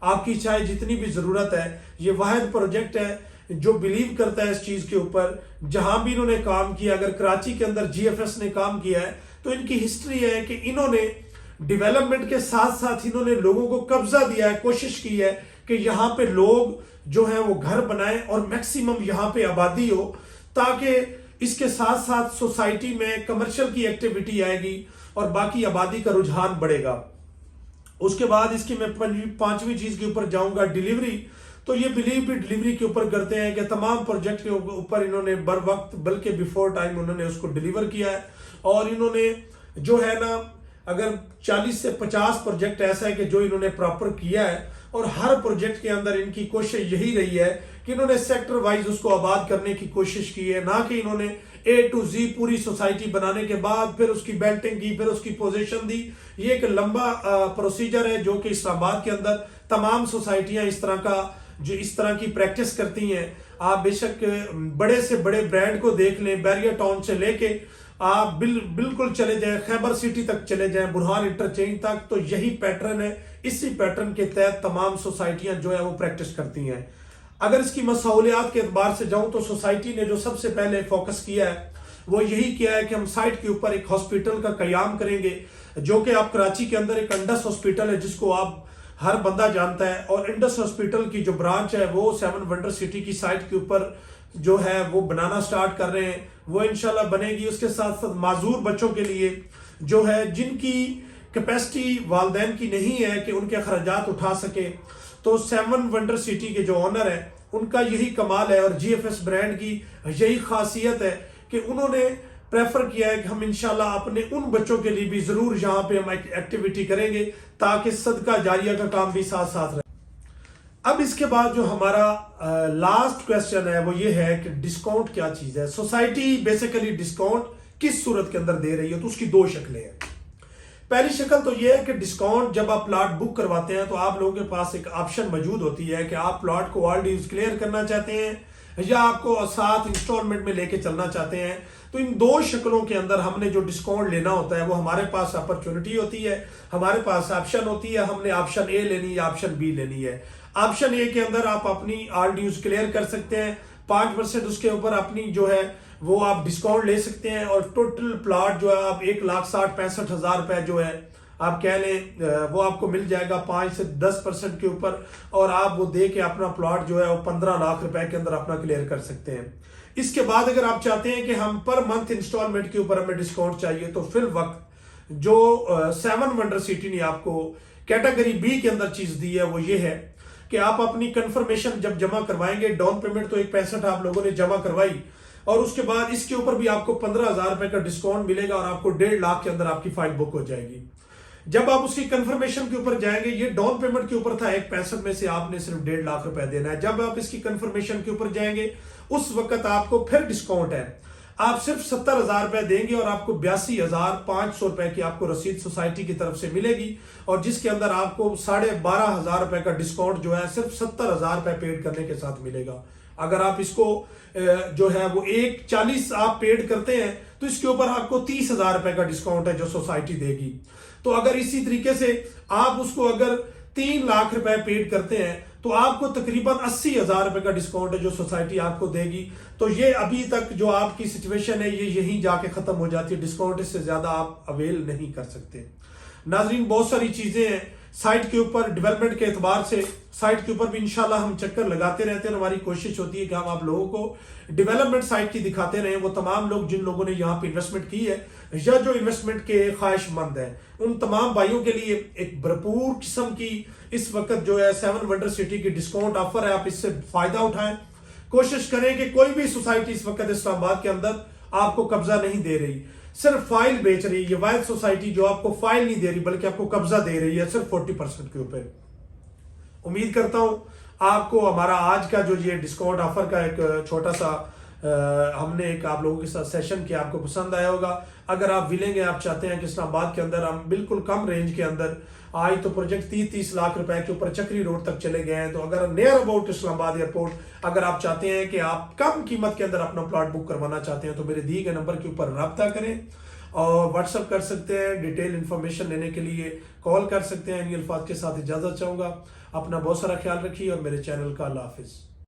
آپ کی چاہے جتنی بھی ضرورت ہے، یہ واحد پروجیکٹ ہے جو بلیو کرتا ہے اس چیز کے اوپر. جہاں بھی انہوں نے کام کیا، اگر کراچی کے اندر جی ایف ایس نے کام کیا ہے تو ان کی ہسٹری ہے کہ انہوں نے ڈیولپمنٹ کے ساتھ ساتھ انہوں نے لوگوں کو قبضہ دیا ہے، کوشش کی ہے کہ یہاں پہ لوگ جو ہیں وہ گھر بنائیں اور میکسیمم یہاں پہ آبادی ہو، تاکہ اس کے ساتھ ساتھ سوسائٹی میں کمرشل کی ایکٹیویٹی آئے گی اور باقی آبادی کا رجحان بڑھے گا. اس کے بعد اس کی میں پانچویں چیز کے اوپر جاؤں گا، ڈیلیوری. تو یہ بلیو بھی ڈیلیوری کے اوپر کرتے ہیں کہ تمام پروجیکٹ کے اوپر انہوں نے بر وقت بلکہ بیفور ٹائم انہوں نے اس کو ڈیلیور کیا ہے. اور انہوں نے جو ہے نا اگر 40 سے 50 پروجیکٹ ایسا ہے کہ جو انہوں نے پراپر کیا ہے، اور ہر پروجیکٹ کے اندر ان کی کوشش یہی رہی ہے کہ انہوں نے سیکٹر وائز اس کو آباد کرنے کی کوشش کی ہے، نہ کہ انہوں نے A to Z پوری سوسائٹی بنانے کے بعد پھر اس کی بیلٹنگ کی، پھر اس کی پوزیشن دی. یہ ایک لمبا پروسیجر ہے جو کہ اسلام آباد کے اندر تمام سوسائٹیاں اس طرح کی پریکٹس کرتی ہیں. آپ بے شک بڑے سے بڑے برانڈ کو دیکھ لیں، بیریا ٹاؤن سے لے کے آپ بالکل چلے جائیں خیبر سٹی تک چلے جائیں، برہان انٹرچینج تک، تو یہی پیٹرن ہے. اسی پیٹرن کے تحت تمام سوسائٹیاں جو ہے وہ پریکٹس کرتی ہیں. اگر اس کی مسئولیات کے اعتبار سے جاؤں تو سوسائٹی نے جو سب سے پہلے فوکس کیا ہے وہ یہی کیا ہے کہ ہم سائٹ کے اوپر ایک ہاسپٹل کا قیام کریں گے، جو کہ آپ کراچی کے اندر ایک انڈس ہاسپٹل ہے جس کو آپ ہر بندہ جانتا ہے. اور انڈس ہاسپٹل کی جو برانچ ہے وہ 7 ونڈر سٹی کی سائٹ کے اوپر جو ہے وہ بنانا سٹارٹ کر رہے ہیں. وہ انشاءاللہ بنے گی. اس کے ساتھ ساتھ معذور بچوں کے لیے جو ہے جن کی کیپیسٹی والدین کی نہیں ہے کہ ان کے اخراجات اٹھا سکے، تو 7 ونڈر سٹی کے جو آنر ہیں ان کا یہی کمال ہے، اور جی ایف ایس برانڈ کی یہی خاصیت ہے کہ انہوں نے پریفر کیا ہے کہ ہم انشاءاللہ اپنے ان بچوں کے لیے بھی ضرور یہاں پہ ہم ایکٹیویٹی کریں گے تاکہ صدقہ جاریہ کا کام بھی ساتھ ساتھ رہے. اب اس کے بعد جو ہمارا لاسٹ کویسچن ہے وہ یہ ہے کہ ڈسکاؤنٹ کیا چیز ہے. سوسائٹی بیسیکلی ڈسکاؤنٹ کس صورت کے اندر دے رہی ہے، تو اس کی 2 شکلیں ہیں. پہلی شکل تو یہ ہے کہ ڈسکاؤنٹ جب آپ پلاٹ بک کرواتے ہیں تو آپ لوگوں کے پاس ایک آپشن موجود ہوتی ہے کہ آپ پلاٹ کو آل ڈیوز کلیئر کرنا چاہتے ہیں یا آپ کو ساتھ انسٹالمنٹ میں لے کے چلنا چاہتے ہیں. تو ان 2 شکلوں کے اندر ہم نے جو ڈسکاؤنٹ لینا ہوتا ہے وہ ہمارے پاس اپرچونٹی ہوتی ہے، ہمارے پاس آپشن ہوتی ہے. ہم نے آپشن اے لینی ہے، آپشن بی لینی ہے. آپشن اے کے اندر آپ اپنی آل ڈیوز کلیئر کر سکتے ہیں، 5% اس کے اوپر اپنی جو ہے وہ آپ ڈسکاؤنٹ لے سکتے ہیں، اور ٹوٹل پلاٹ جو ہے آپ 1,60,65,000 روپے جو ہے آپ کہہ لیں وہ آپ کو مل جائے گا 5 سے 10% کے اوپر، اور آپ وہ دے کے اپنا پلاٹ جو ہے وہ 15 لاکھ روپے کے اندر اپنا کلیئر کر سکتے ہیں. اس کے بعد اگر آپ چاہتے ہیں کہ ہم پر منتھ انسٹالمنٹ کے اوپر ہمیں ڈسکاؤنٹ چاہیے تو فی الوقت جو 7 ونڈر سٹی نے آپ کو کیٹیگری بی کے اندر چیز دی ہے وہ یہ ہے کہ آپ اپنی کنفرمیشن جب جمع کروائیں گے، ڈاؤن پیمنٹ تو 1.65 آپ لوگوں نے جمع کروائی، اور اس کے بعد اس کے اوپر بھی آپ کو 15,000 روپے کا ڈسکاؤنٹ ملے گا اور آپ کو 1.5 لاکھ کے اندر آپ کی فائل بک ہو جائے گی. جب آپ اس کی کنفرمیشن کے اوپر جائیں گے، یہ ڈاؤن پیمنٹ کے اوپر تھا 1.65 میں سے آپ نے صرف 1.5 لاکھ روپے دینا ہے. جب آپ اس کی کنفرمیشن کے اوپر جائیں گے اس وقت آپ کو پھر ڈسکاؤنٹ ہے، آپ صرف 70,000 روپے دیں گے اور آپ کو 82,500 روپے کی آپ کو رسید سوسائٹی کی طرف سے ملے گی، اور جس کے اندر آپ کو 12,500 روپے کا ڈسکاؤنٹ جو ہے صرف 70,000 روپے پیڈ کرنے کے ساتھ ملے گا. اگر آپ اس کو جو ہے وہ 1.40 آپ پیڈ کرتے ہیں تو اس کے اوپر آپ کو 30,000 روپے کا ڈسکاؤنٹ ہے جو سوسائٹی دے گی. تو اگر اسی طریقے سے آپ اس کو اگر 3 لاکھ روپے پیڈ کرتے ہیں تو آپ کو تقریباً 80,000 روپے کا ڈسکاؤنٹ ہے جو سوسائٹی آپ کو دے گی. تو یہ ابھی تک جو آپ کی سچویشن ہے یہ یہیں جا کے ختم ہو جاتی ہے، ڈسکاؤنٹ اس سے زیادہ آپ اویل نہیں کر سکتے. ناظرین بہت ساری چیزیں ہیں سائٹ کے اوپر، ڈیولپمنٹ کے اعتبار سے سائٹ کے اوپر بھی انشاءاللہ ہم چکر لگاتے رہتے ہیں. ہماری کوشش ہوتی ہے کہ ہم آپ لوگوں کو ڈیولپمنٹ سائٹ کی دکھاتے رہیں. وہ تمام لوگ جن لوگوں نے یہاں پہ انویسٹمنٹ کی ہے یا جو انویسٹمنٹ کے خواہش مند ہیں ان تمام بھائیوں کے لیے ایک بھرپور قسم کی اس وقت جو ہے 7 ونڈر سٹی کی ڈسکاؤنٹ آفر ہے. آپ اس سے فائدہ اٹھائیں. کوشش کریں کہ کوئی بھی سوسائٹی اس وقت اسلام آباد کے اندر آپ کو قبضہ نہیں دے رہی، صرف فائل بیچ رہی ہے. یہ واحد سوسائٹی جو آپ کو فائل نہیں دے رہی بلکہ آپ کو قبضہ دے رہی ہے صرف 40% کے اوپر. امید کرتا ہوں آپ کو ہمارا آج کا جو یہ ڈسکاؤنٹ آفر کا ایک چھوٹا سا ہم نے ایک آپ لوگوں کے ساتھ سیشن کیا آپ کو پسند آیا ہوگا. اگر آپ ولنگ ہیں، آپ چاہتے ہیں کہ اسلام آباد کے اندر ہم بالکل کم رینج کے اندر، آج تو پروجیکٹ 30 لاکھ روپے کے اوپر چکری روڈ تک چلے گئے ہیں، تو اگر نیئر اباؤٹ اسلام آباد ایئرپورٹ اگر آپ چاہتے ہیں کہ آپ کم قیمت کے اندر اپنا پلاٹ بک کروانا چاہتے ہیں تو میرے دیے گئے نمبر کے اوپر رابطہ کریں. اور واٹس اپ کر سکتے ہیں ڈیٹیل انفارمیشن لینے کے لیے، کال کر سکتے ہیں۔ انہی الفاظ کے ساتھ اجازت چاہوں گا، اپنا بہت سارا خیال رکھیے اور میرے چینل کا اللہ حافظ۔